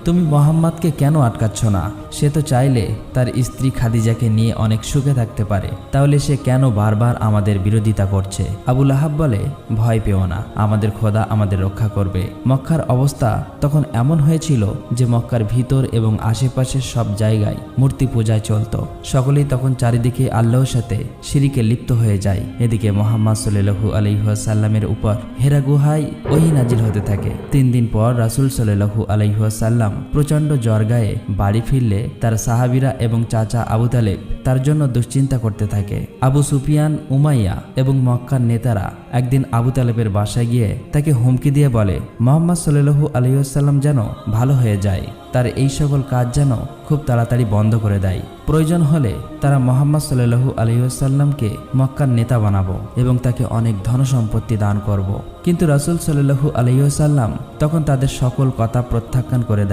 তুমি মোহাম্মদকে কেন আটকাচ্ছ না? সে তো চাইলে তার স্ত্রী খাদিজাকে নিয়ে অনেক সুখে থাকতে পারে, তাহলে সে কেন বারবার আমাদের বিরোধিতা করছে? আবু লাহাব বলে, ভয় পেও না, আমাদের খোদা আমাদের রক্ষা করবে। মক্কার অবস্থা তখন এমন হয়েছিল যে মক্কার ভিতর এবং আশেপাশের সব জায়গায় মূর্তি পূজায় চলত। সকলেই তখন চারিদিকে আল্লাহর সাথে শিরিকে লিপ্ত হয়ে যায়। এদিকে মুহাম্মদ সাল্লাল্লাহু আলাইহি ওয়াসাল্লামের উপর হেরা গুহায় ওহী নাজিল হতে থাকে। 3 দিন পর রাসূল সাল্লাল্লাহু আলাইহি ওয়াসাল্লাম প্রচণ্ড জ্বর গায়ে বাড়ি ফিরলে তার সাহাবীরা এবং চাচা আবু তালেব তার জন্য দুশ্চিন্তা করতে থাকে। আবু সুফিয়ান, উমাইয়া এবং মক্কার নেতারা একদিন আবু তালেবের বাসায় গিয়ে তাকে হুমকি দিয়ে বলে, মুহাম্মদ সাল্লাল্লাহু আলাইহি ওয়াসাল্লাম যেন ভালো হয়ে যায়, তার এই সকল কাজ যেন খুব তাড়াতাড়ি বন্ধ করে দেয়। প্রয়োজন হলে তারা মুহাম্মদ সাল্লাল্লাহু আলাইহি ওয়াসাল্লামকে মক্কার নেতা বানাবো এবং তাকে অনেক ধনসম্পত্তি দান করব। কিন্তু রাসূল সাল্লাল্লাহু আলাইহি ওয়াসাল্লাম তখন তাদের সকল কথা প্রত্যাখ্যান করে দেয়।